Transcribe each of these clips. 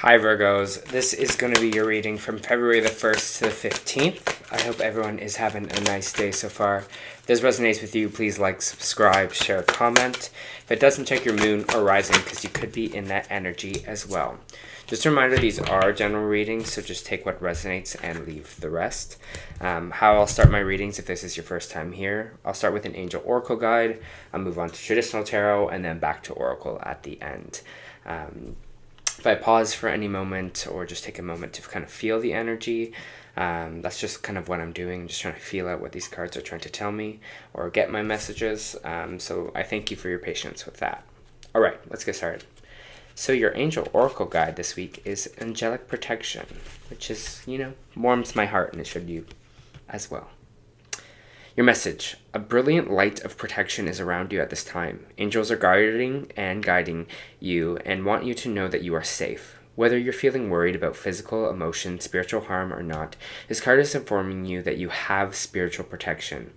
Hi Virgos, this is going to be your reading from February the 1st to the 15th. I hope everyone is having a nice day so far. If this resonates with you, please like, subscribe, share, comment. If it doesn't, check your moon or rising because you could be in that energy as well. Just a reminder, these are general readings, so just take what resonates and leave the rest. How I'll start my readings if this is your first time here. I'll start with an angel oracle guide. I'll move on to traditional tarot and then back to oracle at the end. If I pause for any moment or just take a moment to kind of feel the energy, that's just kind of what I'm doing. I'm just trying to feel out what these cards are trying to tell me or get my messages. So I thank you for your patience with that. All right, let's get started. So your angel oracle guide this week is angelic protection, which is, warms my heart, and it should you as well. Your message: a brilliant light of protection is around you at this time. Angels are guiding you and want you to know that you are safe. Whether you're feeling worried about physical, emotion, spiritual harm or not, this card is informing you that you have spiritual protection.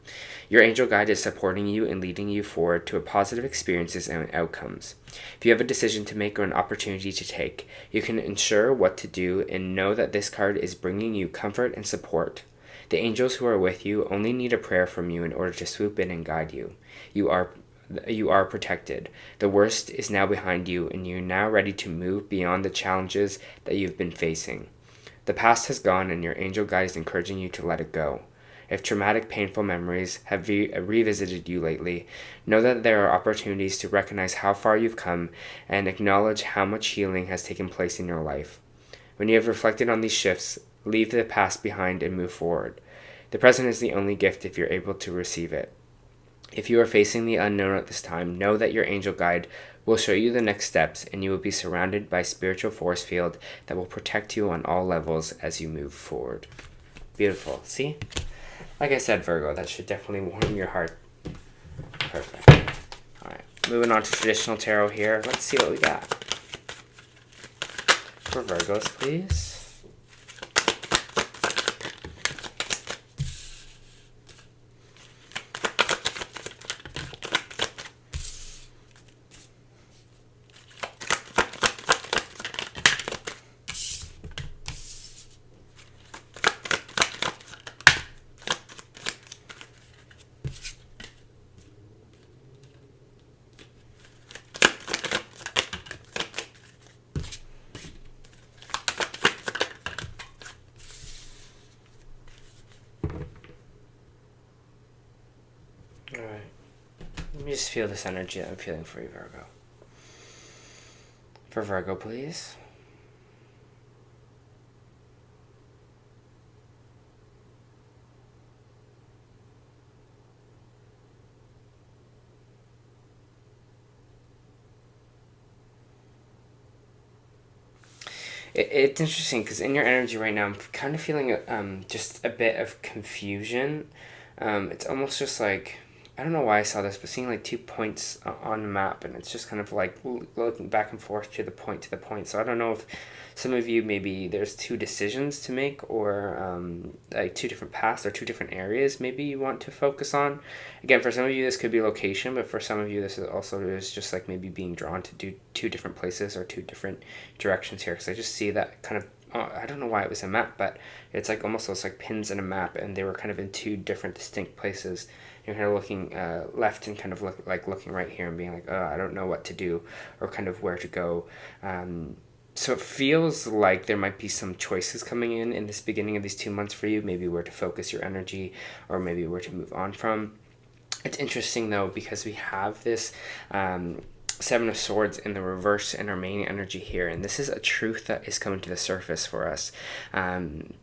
Your angel guide is supporting you and leading you forward to positive experiences and outcomes. If you have a decision to make or an opportunity to take, you can ensure what to do and know that this card is bringing you comfort and support. The angels who are with you only need a prayer from you in order to swoop in and guide you. You are protected. The worst is now behind you, and you're now ready to move beyond the challenges that you've been facing. The past has gone, and your angel guide is encouraging you to let it go. If traumatic, painful memories have revisited you lately, know that there are opportunities to recognize how far you've come and acknowledge how much healing has taken place in your life. When you have reflected on these shifts, leave the past behind and move forward. The present is the only gift if you're able to receive it. If you are facing the unknown at this time, know that your angel guide will show you the next steps, and you will be surrounded by a spiritual force field that will protect you on all levels as you move forward. Beautiful. See? Like I said, Virgo, that should definitely warm your heart. Perfect. All right. Moving on to traditional tarot here. Let's see what we got. For Virgos, please. Alright, let me just feel this energy that I'm feeling for you, Virgo. For Virgo, please. It's interesting because in your energy right now, I'm kind of feeling just a bit of confusion. It's almost just like, I don't know why I saw this, but seeing like 2 points on the map, and it's just kind of like looking back and forth to the point. So I don't know if some of you, maybe there's 2 decisions to make, or like 2 different paths or 2 different areas maybe you want to focus on. Again, for some of you this could be location, but for some of you this is also just like maybe being drawn to do 2 different places or 2 different directions here, because I just see that kind of, I don't know why it was a map, but it's like almost those like pins in a map, and they were kind of in 2 different distinct places. You're kind of looking left and kind of looking right here and being like, oh, I don't know what to do or kind of where to go. So it feels like there might be some choices coming in this beginning of these 2 months for you, maybe where to focus your energy or maybe where to move on from. It's interesting though, because we have this Seven of Swords in the reverse in our main energy here, and this is a truth that is coming to the surface for us.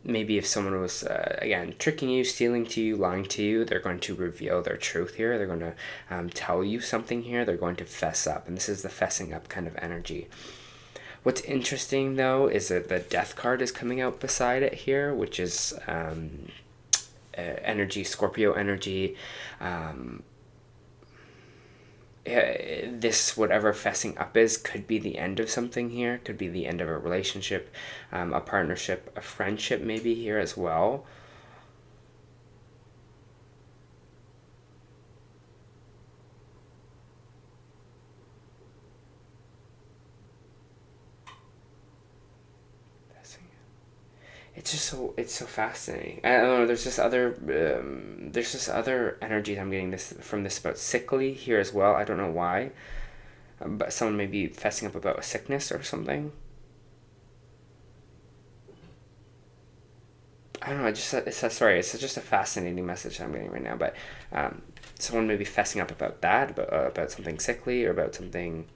Maybe if someone was again tricking you, stealing to you, lying to you, they're going to reveal their truth here. They're going to tell you something here. They're going to fess up, and this is the fessing up kind of energy. What's interesting though is that the Death card is coming out beside it here, which is energy, Scorpio energy. This whatever fessing up is could be the end of something here, could be the end of a relationship, a partnership, a friendship maybe here as well. it's so fascinating. I don't know. There's this other energy that I'm getting this from this about sickly here as well. I don't know why, but someone may be fessing up about a sickness or something. I don't know. It's just a fascinating message that I'm getting right now. But someone may be fessing up about that, about something sickly or about something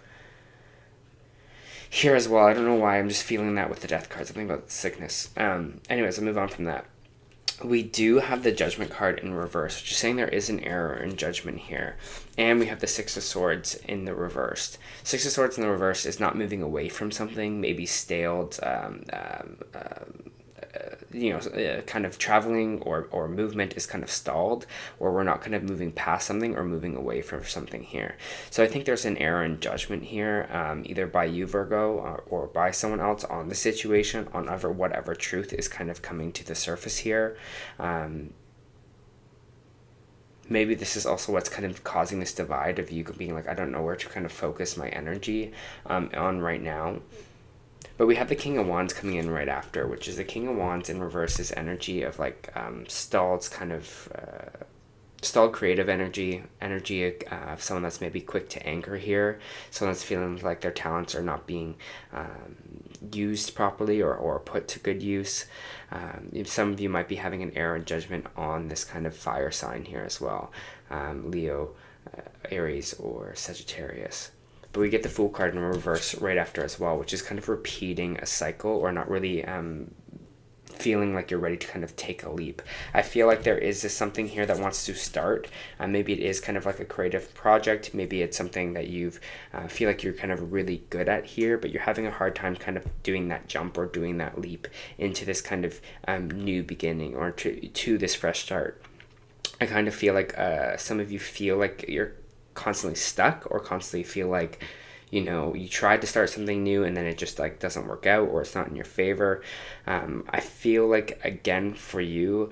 here as well. I don't know why. I'm just feeling that with the death card. Something about sickness. Anyways, I'll move on from that. We do have the Judgment card in reverse, which is saying there is an error in judgment here. And we have the Six of Swords in the reversed. Six of Swords in the reverse is not moving away from something, maybe staled, kind of traveling or movement is kind of stalled, or we're not kind of moving past something or moving away from something here. So I think there's an error in judgment here, either by you, Virgo, or by someone else on the situation, on whatever truth is kind of coming to the surface here. Maybe this is also what's kind of causing this divide of you being like, I don't know where to kind of focus my energy on right now. But we have the King of Wands coming in right after, which is the King of Wands in reverse, this energy of like stalled creative energy of someone that's maybe quick to anger here, someone that's feeling like their talents are not being used properly or put to good use. Some of you might be having an error in judgment on this kind of fire sign here as well, Leo, Aries, or Sagittarius. But we get the Fool card in reverse right after as well, which is kind of repeating a cycle or not really feeling like you're ready to kind of take a leap. I feel like there is something here that wants to start. Maybe it is kind of like a creative project. Maybe it's something that you've feel like you're kind of really good at here, but you're having a hard time kind of doing that jump or doing that leap into this kind of new beginning or to this fresh start. I kind of feel like some of you feel like you're constantly stuck or constantly feel like you tried to start something new and then it just like doesn't work out or it's not in your favor. I feel like again for you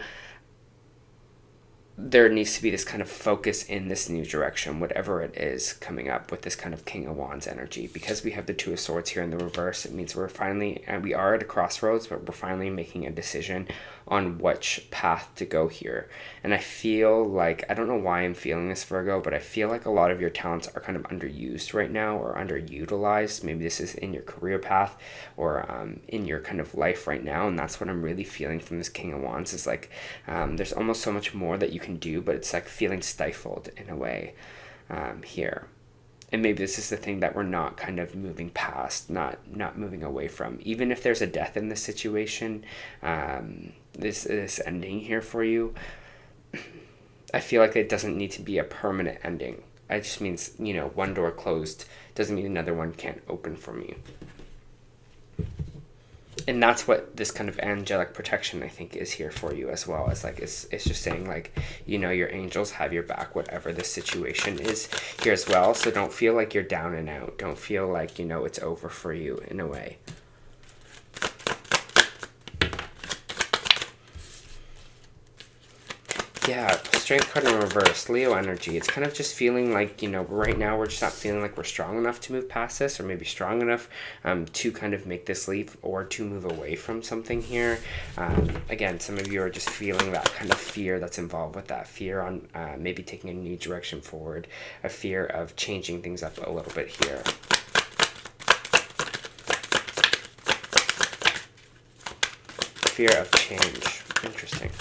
there needs to be this kind of focus in this new direction, whatever it is coming up with this kind of King of Wands energy. Because we have the Two of Swords here in the reverse, it means we are at a crossroads, but we're finally making a decision on which path to go here. And I feel like, I don't know why I'm feeling this, Virgo, but I feel like a lot of your talents are kind of underused right now or underutilized. Maybe this is in your career path or in your kind of life right now. And that's what I'm really feeling from this King of Wands is like, there's almost so much more that you can do, but it's like feeling stifled in a way here. And maybe this is the thing that we're not kind of moving past, not moving away from. Even if there's a death in this situation, this ending here for you, I feel like it doesn't need to be a permanent ending. It just means, one door closed doesn't mean another one can't open for me. And that's what this kind of angelic protection, I think, is here for you as well. It's like, it's just saying like, your angels have your back, whatever the situation is here as well. So don't feel like you're down and out. Don't feel like, it's over for you in a way. Yeah, Strength card in reverse, Leo energy. It's kind of just feeling like, right now we're just not feeling like we're strong enough to move past this, or maybe strong enough to kind of make this leap or to move away from something here. Again, some of you are just feeling that kind of fear that's involved with that. Fear on maybe taking a new direction forward, a fear of changing things up a little bit here. Fear of change. Interesting.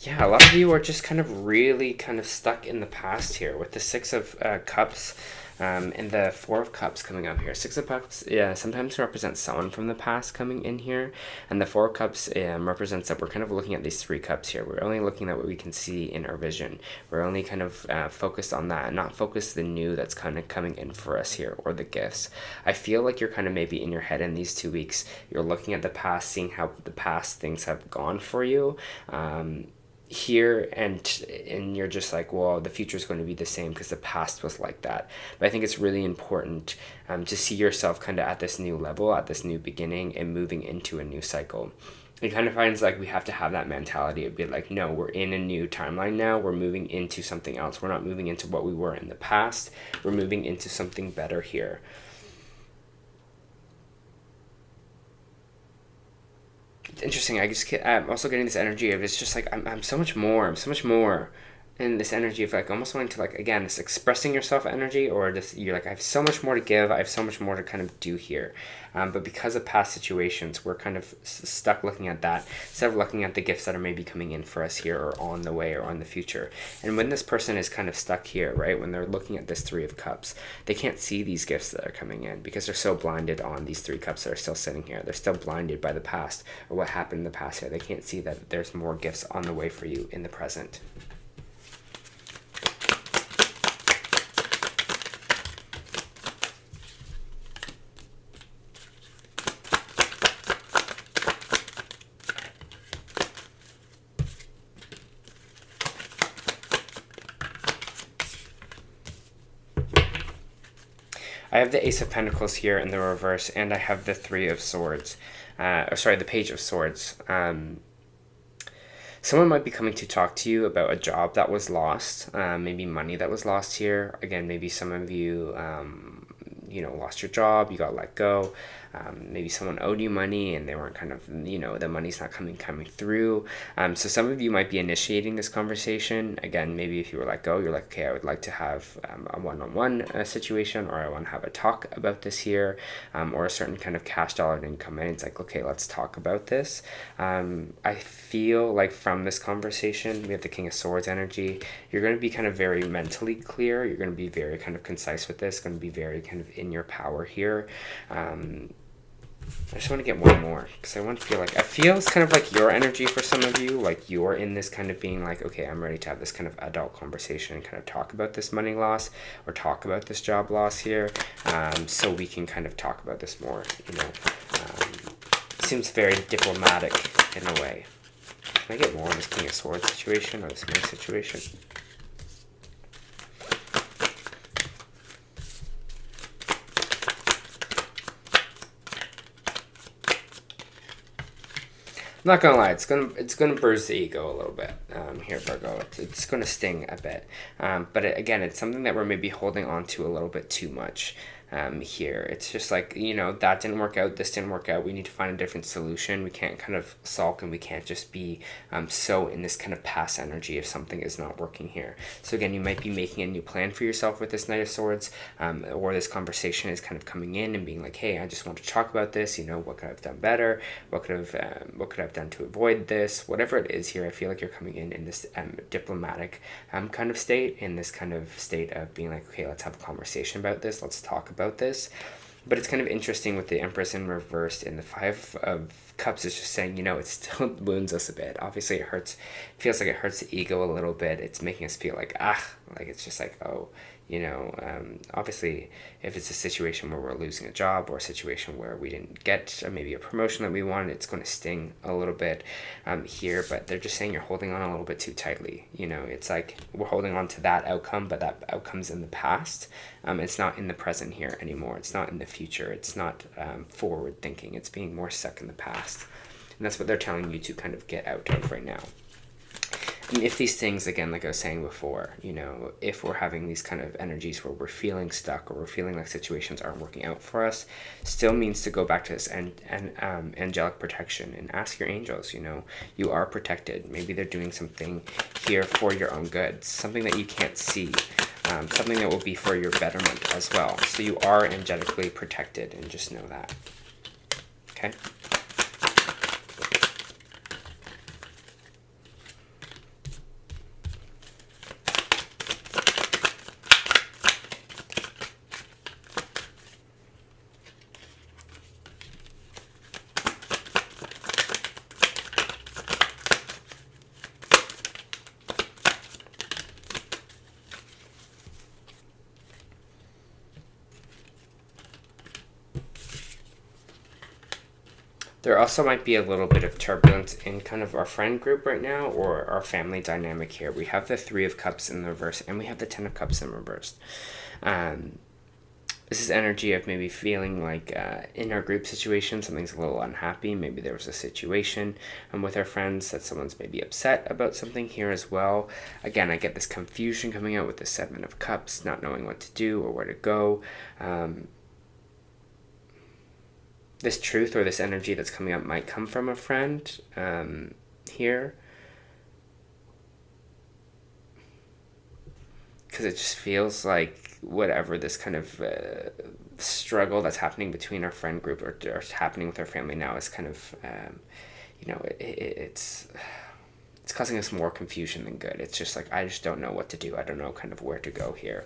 Yeah, a lot of you are just kind of really kind of stuck in the past here with the Six of Cups and the Four of Cups coming up here. Six of Cups sometimes represents someone from the past coming in here, and the Four of Cups represents that we're kind of looking at these three cups here. We're only looking at what we can see in our vision. We're only kind of focused on that and not focused the new that's kind of coming in for us here, or the gifts. I feel like you're kind of maybe in your head in these 2 weeks, you're looking at the past, seeing how the past things have gone for you. Here and you're just like, well, the future is going to be the same because the past was like that. But I think it's really important to see yourself kind of at this new level, at this new beginning, and moving into a new cycle. it kind of finds like we have to have that mentality of be like, no, we're in a new timeline now. We're moving into something else. We're not moving into what we were in the past. We're moving into something better here. It's interesting. I'm also getting this energy of it's just like I'm so much more. I'm so much more. And this energy of like almost wanting to like, again, this expressing yourself energy, or this, you're like, I have so much more to give, I have so much more to kind of do here. But because of past situations, we're kind of stuck looking at that instead of looking at the gifts that are maybe coming in for us here, or on the way, or on the future. And when this person is kind of stuck here, right, when they're looking at this Three of Cups, they can't see these gifts that are coming in because they're so blinded on these three cups that are still sitting here. They're still blinded by the past, or what happened in the past here. They can't see that there's more gifts on the way for you in the present. I have the Ace of Pentacles here in the reverse, and I have the Three of Swords. The Page of Swords. Someone might be coming to talk to you about a job that was lost, maybe money that was lost here. Again, maybe some of you, lost your job, you got let go. Maybe someone owed you money and they weren't kind of, the money's not coming through. So some of you might be initiating this conversation. Again, maybe if you were let go, you're like, okay, I would like to have a one-on-one situation, or I want to have a talk about this here, or a certain kind of cash dollar didn't come in. It's like, okay, let's talk about this. I feel like from this conversation, we have the King of Swords energy. You're going to be kind of very mentally clear. You're going to be very kind of concise with this, going to be very kind of in your power here. I just want to get one more because I want to feel like, I feel it's kind of like your energy for some of you, like you're in this kind of being like, okay, I'm ready to have this kind of adult conversation and kind of talk about this money loss, or talk about this job loss here, so we can kind of talk about this more, seems very diplomatic in a way. Can I get more on this King of Swords situation, or this money situation? I'm not gonna lie, it's gonna bruise the ego a little bit here, Virgo. It's gonna sting a bit, but again, it's something that we're maybe holding on to a little bit too much. Here it's just like, that didn't work out, this didn't work out, we need to find a different solution. We can't kind of sulk, and we can't just be so in this kind of past energy if something is not working here. So again, you might be making a new plan for yourself with this Knight of Swords, or this conversation is kind of coming in and being like, hey, I just want to talk about this, what could I have done better, what could I have done to avoid this, whatever it is here. I feel like you're coming in this diplomatic kind of state, in this kind of state of being like, okay, let's have a conversation about this, let's talk about this. But it's kind of interesting with the Empress in reversed, in the Five of Cups is just saying, it still wounds us a bit. Obviously it hurts, feels like it hurts the ego a little bit. It's making us feel like, like it's just like, oh, obviously if it's a situation where we're losing a job, or a situation where we didn't get maybe a promotion that we wanted, it's going to sting a little bit here. But they're just saying you're holding on a little bit too tightly. It's like we're holding on to that outcome, but that outcome's in the past. It's not in the present here anymore. It's not in the future. It's not forward thinking. It's being more stuck in the past. And that's what they're telling you to kind of get out of right now. And if these things, again, like I was saying before, if we're having these kind of energies where we're feeling stuck, or we're feeling like situations aren't working out for us, still means to go back to this angelic protection and ask your angels, you are protected. Maybe they're doing something here for your own good, something that you can't see, something that will be for your betterment as well. So you are angelically protected, and just know that. Okay? There also might be a little bit of turbulence in kind of our friend group right now, or our family dynamic here. We have the Three of Cups in the reverse, and we have the Ten of Cups in reverse. This is energy of maybe feeling like in our group situation, something's a little unhappy. Maybe there was a situation with our friends that someone's maybe upset about something here as well. Again, I get this confusion coming out with the Seven of Cups, not knowing what to do or where to go. This truth or this energy that's coming up might come from a friend here. Because it just feels like whatever this kind of struggle that's happening between our friend group or happening with our family now is kind of, it's causing us more confusion than good. It's just like, I just don't know what to do. I don't know kind of where to go here.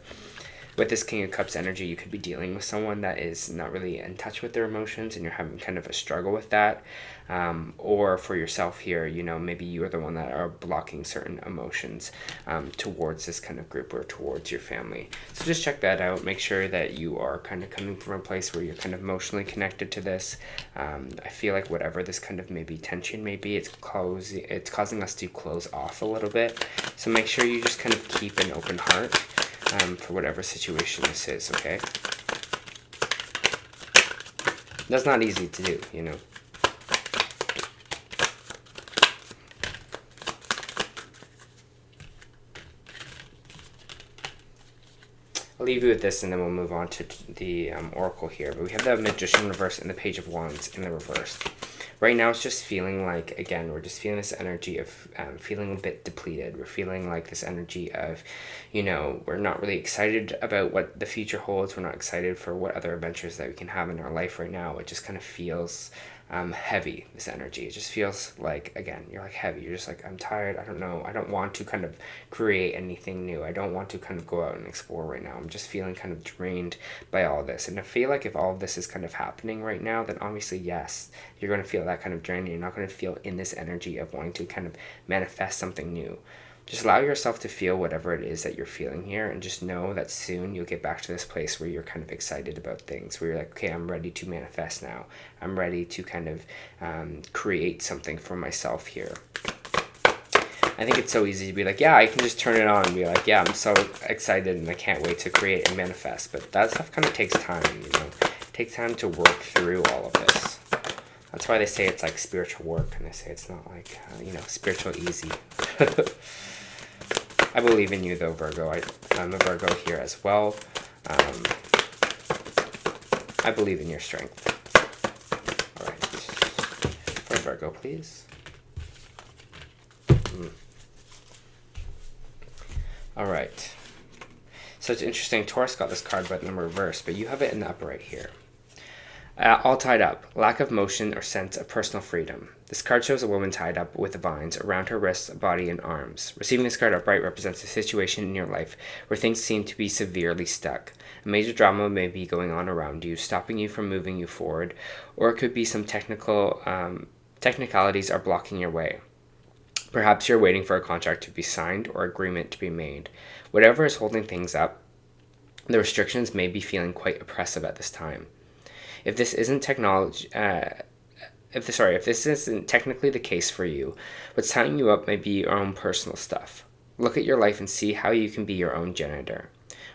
With this King of Cups energy, you could be dealing with someone that is not really in touch with their emotions and you're having kind of a struggle with that. Or for yourself here, maybe you're the one that are blocking certain emotions towards this kind of group or towards your family. So just check that out. Make sure that you are kind of coming from a place where you're kind of emotionally connected to this. I feel like whatever this kind of maybe tension may be, it's causing us to close off a little bit. So make sure you just kind of keep an open heart. For whatever situation this is, okay? That's not easy to do, I'll leave you with this and then we'll move on to the Oracle here. But we have the Magician reverse and the Page of Wands in the reverse. Right now it's just feeling like, again, we're just feeling this energy of feeling a bit depleted. We're feeling like this energy of, we're not really excited about what the future holds. We're not excited for what other adventures that we can have in our life right now. It just kind of feels heavy, this energy. It just feels like, again, you're like heavy. You're just like, I'm tired. I don't know. I don't want to kind of create anything new. I don't want to kind of go out and explore right now. I'm just feeling kind of drained by all this. And I feel like if all of this is kind of happening right now, then obviously, yes, you're going to feel that kind of drain. You're not going to feel in this energy of wanting to kind of manifest something new. Just allow yourself to feel whatever it is that you're feeling here and just know that soon you'll get back to this place where you're kind of excited about things, where you're like, okay, I'm ready to manifest now. I'm ready to kind of create something for myself here. I think it's so easy to be like, yeah, I can just turn it on and be like, yeah, I'm so excited and I can't wait to create and manifest. But that stuff kind of takes time, It takes time to work through all of this. That's why they say it's like spiritual work, and they say it's not like, spiritual easy. I believe in you, though, Virgo. I'm a Virgo here as well. I believe in your strength. All right. For Virgo, please. All right. So it's interesting. Taurus got this card, but in the reverse, but you have it in the upright here. All tied up, lack of motion or sense of personal freedom. This card shows a woman tied up with vines around her wrists, body, and arms. Receiving this card upright represents a situation in your life where things seem to be severely stuck. A major drama may be going on around you, stopping you from moving you forward, or it could be some technicalities are blocking your way. Perhaps you're waiting for a contract to be signed or agreement to be made. Whatever is holding things up, the restrictions may be feeling quite oppressive at this time. If this isn't if this isn't technically the case for you, what's tying you up may be your own personal stuff. Look at your life and see how you can be your own janitor.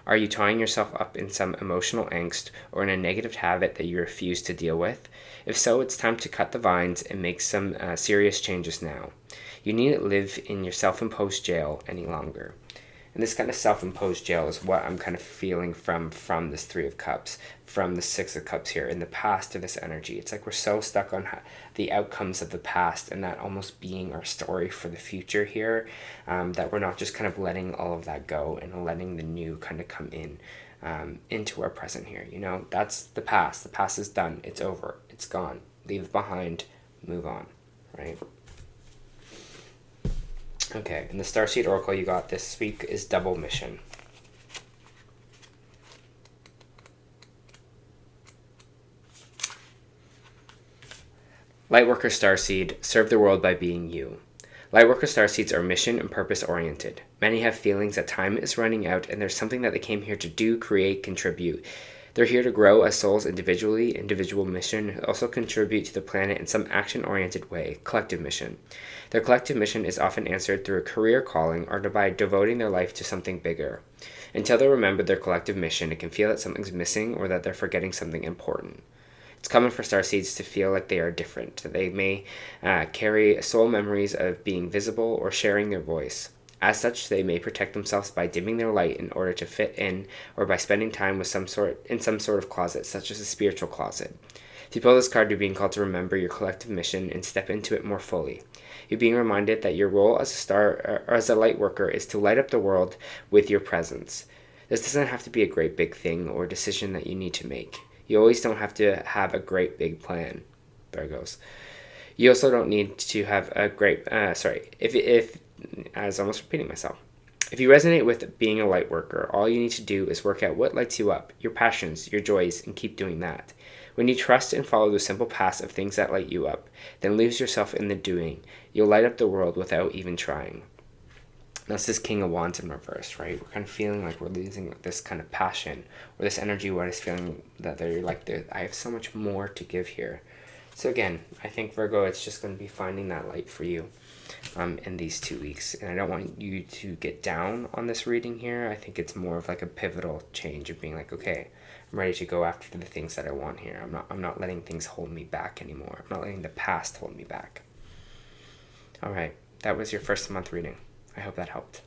Are you tying yourself up in some emotional angst or in a negative habit that you refuse to deal with? If so, it's time to cut the vines and make some serious changes now. You needn't live in your self-imposed jail any longer. And this kind of self-imposed jail is what I'm kind of feeling from this Three of Cups, from the Six of Cups here, in the past to this energy. It's like we're so stuck on the outcomes of the past and that almost being our story for the future here, that we're not just kind of letting all of that go and letting the new kind of come in into our present here. That's the past. The past is done. It's over. It's gone. Leave it behind. Move on, right? Okay, and the Starseed Oracle you got this week is Double Mission. Lightworker Starseed, serve the world by being you. Lightworker Starseeds are mission and purpose oriented. Many have feelings that time is running out and there's something that they came here to do, create, contribute. They're here to grow as souls individually, individual mission, also contribute to the planet in some action-oriented way, collective mission. Their collective mission is often answered through a career calling or by devoting their life to something bigger. Until they remember their collective mission, it can feel that something's missing or that they're forgetting something important. It's common for starseeds to feel like they are different. They may carry soul memories of being visible or sharing their voice. As such, they may protect themselves by dimming their light in order to fit in, or by spending time with some sort of closet, such as a spiritual closet. If you pull this card, you're being called to remember your collective mission and step into it more fully. You're being reminded that your role as a light worker is to light up the world with your presence. This doesn't have to be a great big thing or decision that you need to make. You always don't have to have a great big plan, Virgos. You also don't need to have a great, I was almost repeating myself. If you resonate with being a light worker, all you need to do is work out what lights you up, your passions, your joys, and keep doing that. When you trust and follow the simple paths of things that light you up, then lose yourself in the doing. You'll light up the world without even trying. That's this King of Wands in reverse, right? We're kind of feeling like we're losing this kind of passion or this energy. What is feeling that they're like, I have so much more to give here. So again, I think Virgo, it's just going to be finding that light for you in these 2 weeks. And I don't want you to get down on this reading here. I think it's more of like a pivotal change of being like, okay, I'm ready to go after the things that I want here. I'm not letting things hold me back anymore. I'm not letting the past hold me back. All right, that was your first month reading. I hope that helped.